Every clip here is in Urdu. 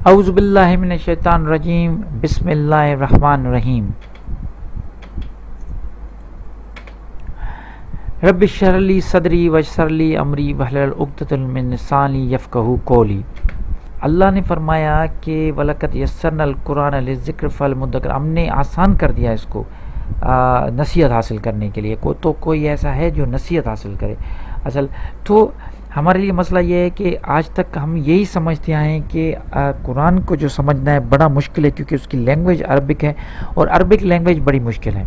اعوذ باللہ من الشیطان الرجیم، بسم اللہ الرحمن الرحیم۔ رب اشرح لی صدری ویسر لی امری واحلل عقدۃ من لسانی یفقہوا قولی۔ اللہ نے فرمایا کہ وَلَقَدْ يَسَّرْنَا الْقُرْآنَ لِلذِّكْرِ فَهَلْ مِن مُدَّكِرٍ، ہم نے آسان کر دیا اس کو نصیحت حاصل کرنے کے لیے۔ تو کوئی ایسا ہے جو نصیحت حاصل کرے؟ اصل تو ہمارے لیے مسئلہ یہ ہے کہ آج تک ہم یہی سمجھتے آئے ہیں کہ قرآن کو جو سمجھنا ہے بڑا مشکل ہے، کیونکہ اس کی لینگویج عربک ہے اور عربک لینگویج بڑی مشکل ہے۔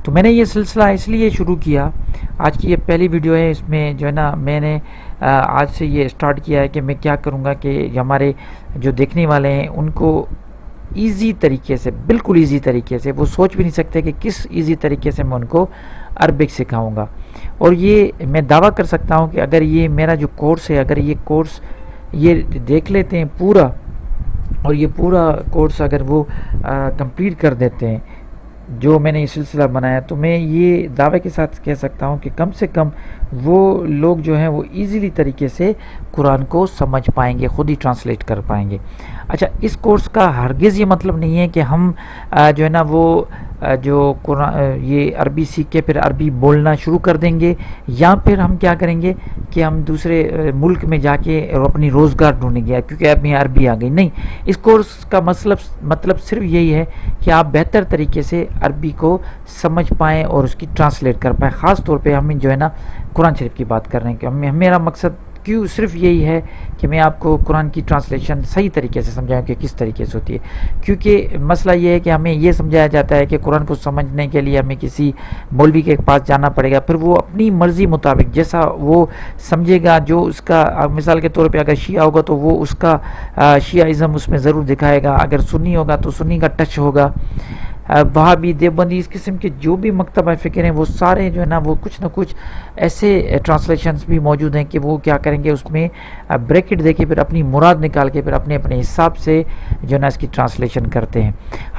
تو میں نے یہ سلسلہ اس لیے شروع کیا، آج کی یہ پہلی ویڈیو ہے، اس میں جو ہے نا میں نے آج سے یہ سٹارٹ کیا ہے کہ میں کیا کروں گا کہ ہمارے جو دیکھنے والے ہیں ان کو ایزی طریقے سے، بالکل ایزی طریقے سے، وہ سوچ بھی نہیں سکتے کہ کس ایزی طریقے سے میں ان کو عربک سکھاؤں گا۔ اور یہ میں دعویٰ کر سکتا ہوں کہ اگر یہ میرا جو کورس ہے، اگر یہ کورس یہ دیکھ لیتے ہیں پورا، اور یہ پورا کورس اگر وہ کمپلیٹ کر دیتے ہیں جو میں نے یہ سلسلہ بنایا، تو میں یہ دعوے کے ساتھ کہہ سکتا ہوں کہ کم سے کم وہ لوگ جو ہیں وہ ایزیلی طریقے سے قرآن کو سمجھ پائیں گے، خود ہی ٹرانسلیٹ کر پائیں گے۔ اچھا، اس کورس کا ہرگز یہ مطلب نہیں ہے کہ ہم جو ہے نا وہ جو قرآن یہ عربی سیکھ کے پھر عربی بولنا شروع کر دیں گے، یا پھر ہم کیا کریں گے کہ ہم دوسرے ملک میں جا کے اپنی روزگار ڈھونڈیں گے کیونکہ اب یہاں عربی آ گئی۔ نہیں، اس کورس کا مطلب صرف یہی ہے کہ آپ بہتر طریقے سے عربی کو سمجھ پائیں اور اس کی ٹرانسلیٹ کر پائیں۔ خاص طور پہ ہم جو ہے نا قرآن شریف کی بات کر رہے ہیں کہ میرا مقصد کیوں صرف یہی ہے کہ میں آپ کو قرآن کی ٹرانسلیشن صحیح طریقے سے سمجھاؤں کہ کس طریقے سے ہوتی ہے، کیونکہ مسئلہ یہ ہے کہ ہمیں یہ سمجھایا جاتا ہے کہ قرآن کو سمجھنے کے لیے ہمیں کسی مولوی کے پاس جانا پڑے گا، پھر وہ اپنی مرضی مطابق جیسا وہ سمجھے گا، جو اس کا مثال کے طور پہ اگر شیعہ ہوگا تو وہ اس کا شیعہ اس میں ضرور دکھائے گا، اگر سنی ہوگا تو سنی کا ٹچ ہوگا، وہابی دیوبندی اس قسم کے جو بھی مکتبہ فکر ہیں وہ سارے جو ہے نا وہ کچھ نہ کچھ ایسے ٹرانسلیشنز بھی موجود ہیں کہ وہ کیا کریں گے، اس میں بریکٹ دے کے پھر اپنی مراد نکال کے پھر اپنے حساب سے جو ہے نا اس کی ٹرانسلیشن کرتے ہیں۔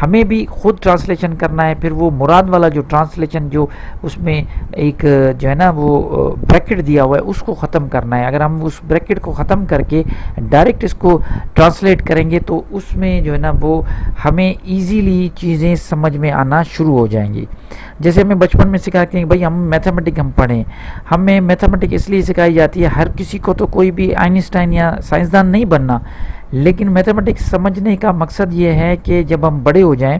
ہمیں بھی خود ٹرانسلیشن کرنا ہے، پھر وہ مراد والا جو ٹرانسلیشن جو اس میں ایک جو ہے نا وہ بریکٹ دیا ہوا ہے اس کو ختم کرنا ہے۔ اگر ہم اس بریکٹ کو ختم کر کے ڈائریکٹ اس کو ٹرانسلیٹ کریں گے تو اس میں جو ہے نا وہ ہمیں ایزیلی چیزیں سمجھ میں آنا شروع ہو جائیں گی۔ جیسے ہمیں بچپن میں سکھاتے ہیں بھائی ہم میتھمیٹک ہم پڑھیں، ہمیں میتھمیٹک اس لیے سکھائی جاتی ہے، ہر کسی کو تو کوئی بھی آئنسٹائن یا سائنسدان نہیں بننا، لیکن میتھمیٹکس سمجھنے کا مقصد یہ ہے کہ جب ہم بڑے ہو جائیں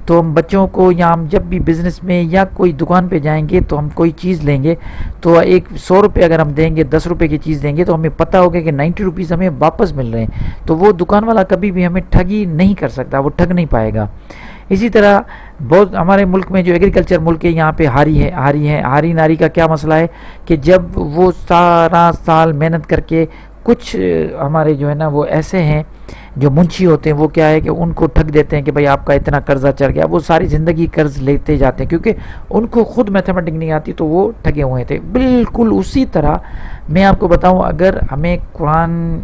تو ہم بچوں کو، یا ہم جب بھی بزنس میں یا کوئی دکان پہ جائیں گے تو ہم کوئی چیز لیں گے تو 100 روپے اگر ہم دیں گے، 10 روپے کی چیز دیں گے تو ہمیں پتہ ہوگا کہ 90 روپیز ہمیں واپس مل رہے ہیں، تو وہ دکان والا کبھی بھی ہمیں ٹھگی نہیں کر سکتا، وہ ٹھگ نہیں پائے گا۔ اسی طرح بہت ہمارے ملک میں جو ایگریکلچر ملک ہے، یہاں پہ ہاری ناری کا کیا مسئلہ ہے کہ جب وہ سارا سال محنت کر کے، کچھ ہمارے جو ہے نا وہ ایسے ہیں جو منشی ہوتے ہیں، وہ کیا ہے کہ ان کو ٹھگ دیتے ہیں کہ بھائی آپ کا اتنا قرضہ چڑھ گیا، وہ ساری زندگی قرض لیتے جاتے ہیں کیونکہ ان کو خود میتھمیٹک نہیں آتی تو وہ ٹھگے ہوئے تھے۔ بالکل اسی طرح میں آپ کو بتاؤں، اگر ہمیں قرآن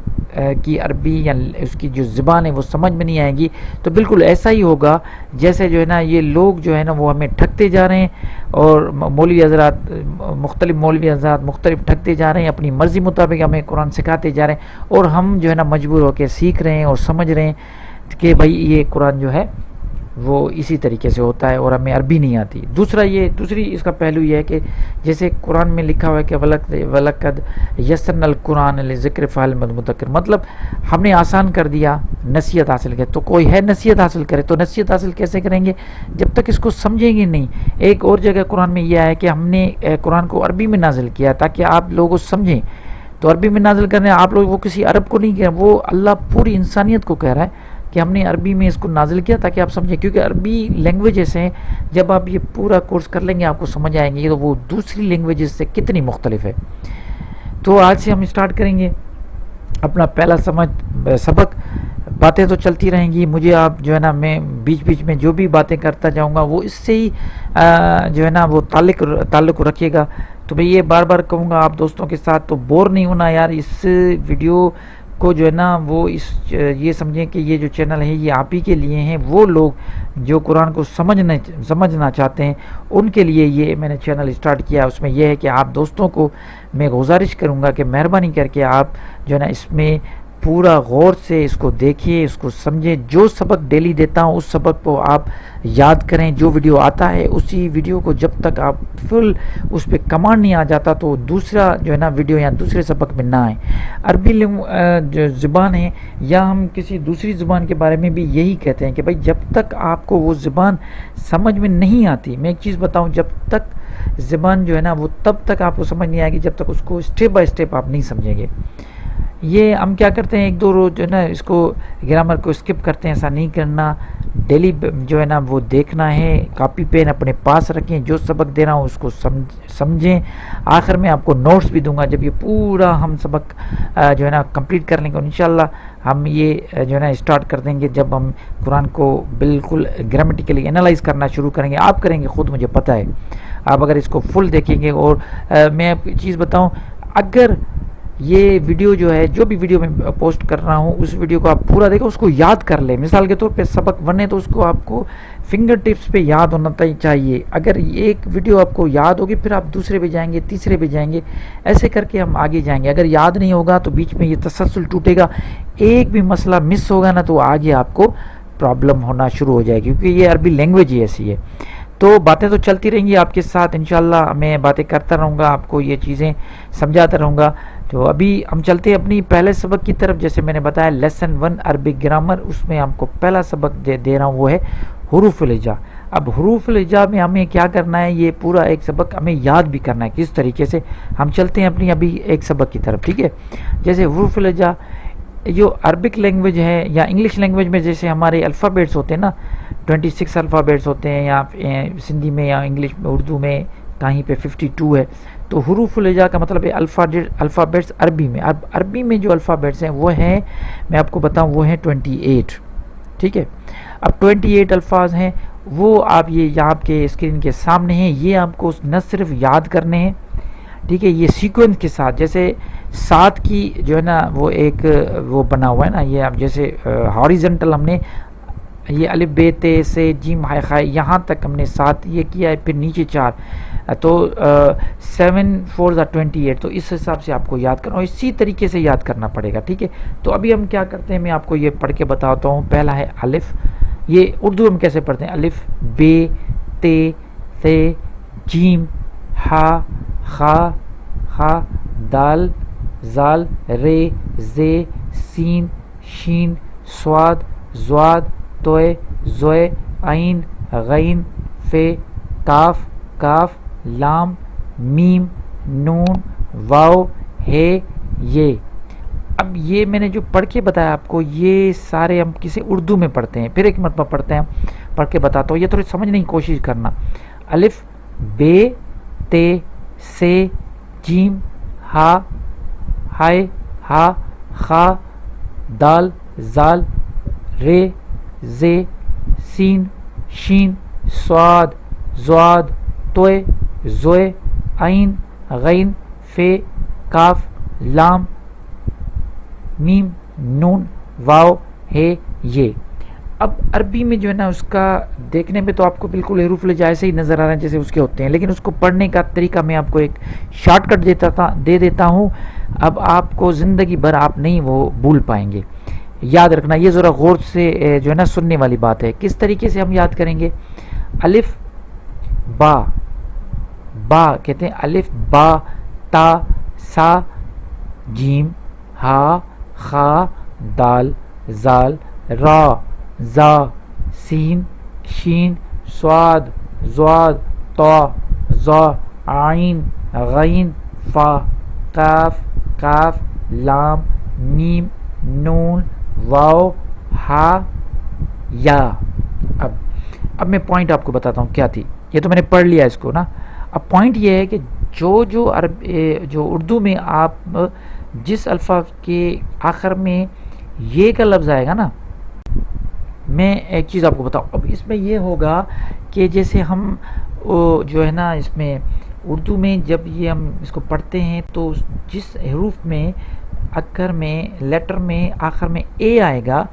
کی عربی یا اس کی جو زبان ہے وہ سمجھ میں نہیں آئے گی تو بالکل ایسا ہی ہوگا جیسے جو ہے نا یہ لوگ جو ہے نا وہ ہمیں ٹھگتے جا رہے ہیں، اور مختلف مولوی حضرات مختلف ٹھگتے جا رہے ہیں، اپنی مرضی مطابق ہمیں قرآن سکھاتے جا رہے ہیں، اور ہم جو ہے نا مجبور ہو کے سیکھ رہے ہیں اور سمجھ رہے ہیں کہ بھائی یہ قرآن جو ہے وہ اسی طریقے سے ہوتا ہے اور ہمیں عربی نہیں آتی۔ دوسری اس کا پہلو یہ ہے کہ جیسے قرآن میں لکھا ہوا ہے کہ وَلَقَدْ يَسَّرْنَا الْقُرْآنَ لِلذِّكْرِ فَهَلْ مِن مُدَّكِرٍ، مطلب ہم نے آسان کر دیا نصیحت حاصل کرے، تو کوئی ہے نصیحت حاصل کرے، تو نصیحت حاصل کیسے کریں گے جب تک اس کو سمجھیں گے نہیں۔ ایک اور جگہ قرآن میں یہ ہے کہ ہم نے قرآن کو عربی میں نازل کیا تاکہ آپ لوگوں سمجھیں، تو عربی میں نازل کرنے آپ لوگ، وہ کسی عرب کو نہیں کہہ رہا، وہ اللہ پوری انسانیت کو کہہ رہا ہے کہ ہم نے عربی میں اس کو نازل کیا تاکہ آپ سمجھیں، کیونکہ عربی لینگویجز ہیں، جب آپ یہ پورا کورس کر لیں گے آپ کو سمجھ آئیں گے تو وہ دوسری لینگویجز سے کتنی مختلف ہے۔ تو آج سے ہم اسٹارٹ کریں گے اپنا پہلا سبق۔ باتیں تو چلتی رہیں گی، مجھے آپ جو ہے نا میں بیچ میں جو بھی باتیں کرتا جاؤں گا وہ اس سے ہی جو ہے نا وہ تعلق رکھیے گا۔ تو میں یہ بار کہوں گا آپ دوستوں کے ساتھ، تو بور نہیں ہونا یار، اس ویڈیو کو جو ہے نا وہ یہ سمجھیں کہ یہ جو چینل ہے یہ آپ ہی کے لیے ہیں، وہ لوگ جو قرآن کو سمجھنا چاہتے ہیں ان کے لیے یہ میں نے چینل اسٹارٹ کیا۔ اس میں یہ ہے کہ آپ دوستوں کو میں گزارش کروں گا کہ مہربانی کر کے آپ جو ہے نا اس میں پورا غور سے اس کو دیکھیے، اس کو سمجھیں. جو سبق ڈیلی دیتا ہوں اس سبق کو آپ یاد کریں. جو ویڈیو آتا ہے اسی ویڈیو کو جب تک آپ فل اس پہ کمانڈ نہیں آ جاتا تو دوسرا جو ہے نا ویڈیو یا دوسرے سبق میں نہ آئیں. عربی جو زبان ہے یا ہم کسی دوسری زبان کے بارے میں بھی یہی کہتے ہیں کہ بھائی جب تک آپ کو وہ زبان سمجھ میں نہیں آتی، میں ایک چیز بتاؤں، جب تک زبان جو ہے نا وہ تب تک آپ کو سمجھ نہیں آئے گی جب تک اس کو اسٹیپ بائی اسٹیپ آپ نہیں سمجھیں گے. یہ ہم کیا کرتے ہیں، ایک دو روز جو ہے نا اس کو گرامر کو اسکپ کرتے ہیں. ایسا نہیں کرنا. ڈیلی جو ہے نا وہ دیکھنا ہے. کاپی پین اپنے پاس رکھیں. جو سبق دے رہا ہوں اس کو سمجھیں. آخر میں آپ کو نوٹس بھی دوں گا. جب یہ پورا ہم سبق جو ہے نا کمپلیٹ کر لیں گے انشاءاللہ ہم یہ جو ہے نا اسٹارٹ کر دیں گے جب ہم قرآن کو بالکل گرامیٹیکلی انالائز کرنا شروع کریں گے. آپ کریں گے خود، مجھے پتہ ہے. آپ اگر اس کو فل دیکھیں گے، اور میں آپ کی چیز بتاؤں، اگر یہ ویڈیو جو ہے، جو بھی ویڈیو میں پوسٹ کر رہا ہوں اس ویڈیو کو آپ پورا دیکھیں، اس کو یاد کر لیں. مثال کے طور پہ سبق 1 ہے تو اس کو آپ کو فنگر ٹپس پہ یاد ہونا چاہیے. اگر ایک ویڈیو آپ کو یاد ہوگی پھر آپ دوسرے پہ جائیں گے، تیسرے پہ جائیں گے، ایسے کر کے ہم آگے جائیں گے. اگر یاد نہیں ہوگا تو بیچ میں یہ تسلسل ٹوٹے گا. ایک بھی مسئلہ مس ہوگا نا تو آگے آپ کو پرابلم ہونا شروع ہو جائے گی، کیونکہ یہ عربی لینگویج ہی ایسی ہے. تو باتیں تو چلتی رہیں گی آپ کے ساتھ انشاءاللہ. میں باتیں کرتا رہوں گا، آپ کو یہ چیزیں سمجھاتا رہوں گا. تو ابھی ہم چلتے ہیں اپنی پہلے سبق کی طرف. جیسے میں نے بتایا لیسن 1 عربک گرامر، اس میں ہم کو پہلا سبق دے رہا ہوں وہ ہے حروف الہجا. اب حروف الہجا میں ہمیں کیا کرنا ہے، یہ پورا ایک سبق ہمیں یاد بھی کرنا ہے کس طریقے سے. ہم چلتے ہیں اپنی ابھی ایک سبق کی طرف، ٹھیک ہے. جیسے حروف الہجا جو عربک لینگویج ہے یا انگلش لینگویج میں جیسے ہمارے الفابیٹس ہوتے ہیں نا، 26 الفابیٹس ہوتے ہیں، یا سندھی میں یا انگلش میں اردو میں کہیں پہ 52 ہے. تو حروف الہجا کا مطلب ہے الفابیٹس عربی میں. اب عربی میں جو الفابیٹس ہیں وہ ہیں، میں آپ کو بتاؤں، وہ ہیں 28، ٹھیک ہے. اب 28 الفاظ ہیں، وہ آپ یہ یہاں آپ کے اسکرین کے سامنے ہیں. یہ آپ کو نہ صرف یاد کرنے ہیں، ٹھیک ہے، یہ سیکوینس کے ساتھ. جیسے 7 کی جو ہے نا وہ ایک وہ بنا ہوا ہے نا، یہ آپ جیسے ہاریزنٹل ہم نے یہ الف ب ت سے جیم ہائے خائے یہاں تک ہم نے 7 یہ کیا ہے، پھر نیچے 4، تو 7 4 28. تو اس حساب سے آپ کو یاد کرنا، اسی طریقے سے یاد کرنا پڑے گا، ٹھیک ہے. تو ابھی ہم کیا کرتے ہیں، میں آپ کو یہ پڑھ کے بتاتا ہوں. پہلا ہے الف. یہ اردو ہم کیسے پڑھتے ہیں، الف ب ت ث جیم ہا خا خا دال زال رے زے سین شین صاد زواد توئے زوئے عین غین فے کاف کاف لام میم نون واو ہے یہ. اب یہ میں نے جو پڑھ کے بتایا آپ کو، یہ سارے ہم کسی اردو میں پڑھتے ہیں. پھر ایک مرتبہ پڑھتے ہیں، پڑھ کے بتاتا ہوں، یہ تھوڑی سمجھنے کی کوشش کرنا. الف بے تے سے جیم ہا ہائے ہا خا دال زال رے زے سین شین صاد زواد توئے زوئے عین غین فے کاف لام میم نون واو ہے یہ. اب عربی میں جو ہے نا اس کا دیکھنے میں تو آپ کو بالکل حروف الہجا ایسے ہی نظر آ رہے ہیں جیسے اس کے ہوتے ہیں، لیکن اس کو پڑھنے کا طریقہ میں آپ کو ایک شارٹ کٹ دے دیتا ہوں. اب آپ کو زندگی بھر آپ نہیں وہ بھول پائیں گے. یاد رکھنا، یہ ذرا غور سے جو ہے نا سننے والی بات ہے. کس طریقے سے ہم یاد کریں گے، الف با با کہتے ہیں، الف با تا سا جیم ہا خا دال زال را زا سین شین صاد زواد طا ظا عین غین فا قاف کاف لام میم نون واو ہا یا. اب میں پوائنٹ آپ کو بتاتا ہوں کیا تھی. یہ تو میں نے پڑھ لیا اس کو نا. اب پوائنٹ یہ ہے کہ جو اردو میں آپ جس الفاظ کے آخر میں یہ کا لفظ آئے گا نا، میں ایک چیز آپ کو بتاؤں. اب اس میں یہ ہوگا کہ جیسے ہم جو ہے نا اس میں اردو میں جب یہ ہم اس کو پڑھتے ہیں تو جس حروف میں اکر میں لیٹر میں آخر میں اے آئے گا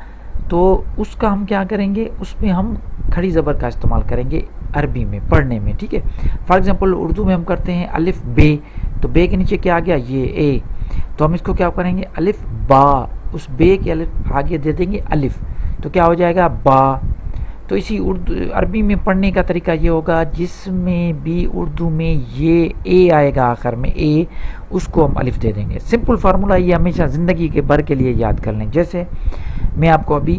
تو اس کا ہم کیا کریں گے، اس میں ہم کھڑی زبر کا استعمال کریں گے عربی میں پڑھنے میں، ٹھیک ہے. فار ایگزامپل اردو میں ہم کرتے ہیں الف بے، تو بے کے نیچے کیا آ گیا، یہ اے، تو ہم اس کو کیا کریں گے، الف با اس بے کے الف آگے دے دیں گے الف، تو کیا ہو جائے گا با. تو اسی عربی میں پڑھنے کا طریقہ یہ ہوگا، جس میں بھی اردو میں یہ اے آئے گا آخر میں اے، اس کو ہم الف دے دیں گے. سمپل فارمولہ یہ ہمیشہ زندگی کے بھر کے لیے یاد کر لیں. جیسے میں آپ کو ابھی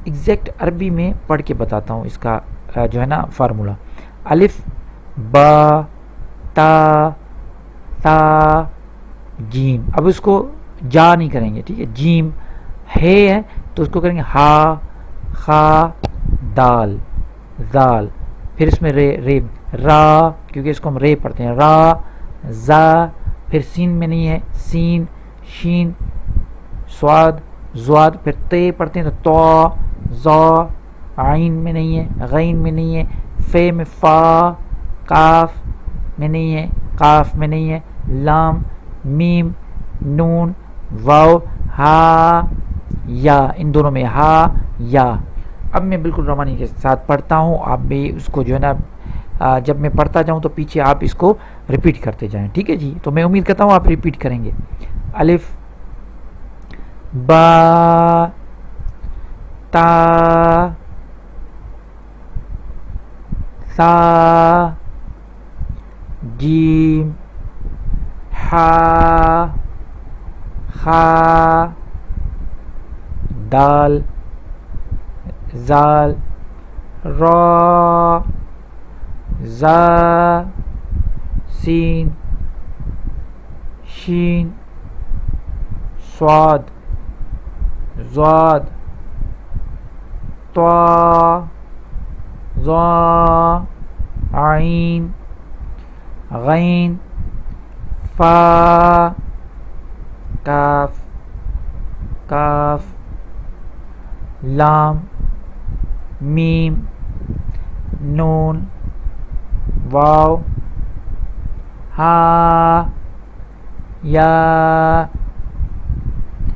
ایگزیکٹ عربی میں پڑھ کے بتاتا ہوں اس کا جو ہے نا فارمولہ. الف با تا تا جیم. اب اس کو جا نہیں کریں گے، ٹھیک ہے. جیم ہے تو اس کو کریں گے ہا خا دال زال، پھر اس میں رے را، کیونکہ اس کو ہم رے پڑھتے ہیں، را زا، پھر سین میں نہیں ہے سین شین سواد زواد، پھر تے پڑھتے ہیں تو زا، عین میں نہیں ہے غین میں نہیں ہے، فے میں فا، کاف میں نہیں ہے قاف میں نہیں ہے، لام میم نون واو ہا یا، ان دونوں میں ہا یا. اب میں بالکل روانی کے ساتھ پڑھتا ہوں، آپ بھی اس کو جو ہے نا جب میں پڑھتا جاؤں تو پیچھے آپ اس کو ریپیٹ کرتے جائیں، ٹھیک ہے جی. تو میں امید کرتا ہوں آپ ریپیٹ کریں گے. الف با تا سا جیم ہا خا دال زال را زا سین شین صاد زاد طا ظا عین غین فا کاف کاف لام میم نون واو ہا یا.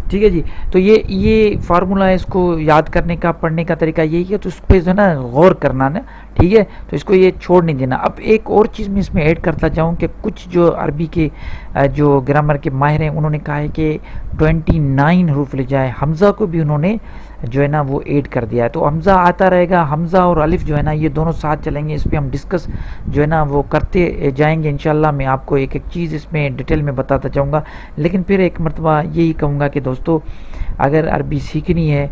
ٹھیک ہے جی. تو یہ فارمولہ ہے، اس کو یاد کرنے کا پڑھنے کا طریقہ یہی ہے، تو اس پہ جو ہے نا غور کرنا نا، ٹھیک ہے. تو اس کو یہ چھوڑ نہیں دینا. اب ایک اور چیز میں اس میں ایڈ کرتا جاؤں کہ کچھ جو عربی کے جو گرامر کے ماہر ہیں انہوں نے کہا ہے کہ 29 حروف لے جائے، حمزہ کو بھی انہوں نے جو ہے نا وہ ایڈ کر دیا ہے. تو حمزہ آتا رہے گا، حمزہ اور الف جو ہے نا یہ دونوں ساتھ چلیں گے. اس پہ ہم ڈسکس جو ہے نا وہ کرتے جائیں گے انشاءاللہ. میں آپ کو ایک ایک چیز اس میں ڈیٹیل میں بتاتا جاؤں گا. لیکن پھر ایک مرتبہ یہی کہوں گا کہ دوستو اگر عربی سیکھنی ہے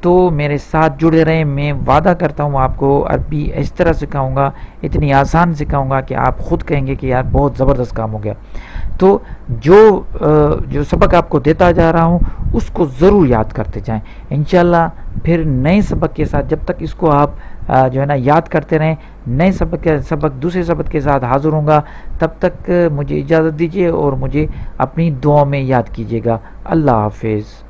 تو میرے ساتھ جڑے رہیں. میں وعدہ کرتا ہوں آپ کو عربی اس طرح سکھاؤں گا، اتنی آسان سکھاؤں گا کہ آپ خود کہیں گے کہ یار بہت زبردست کام ہو گیا. تو جو سبق آپ کو دیتا جا رہا ہوں اس کو ضرور یاد کرتے جائیں انشاءاللہ. پھر نئے سبق کے ساتھ جب تک اس کو آپ جو ہے نا یاد کرتے رہیں، نئے سبق دوسرے سبق کے ساتھ حاضر ہوں گا. تب تک مجھے اجازت دیجیے اور مجھے اپنی دعا میں یاد کیجیے گا. اللہ حافظ.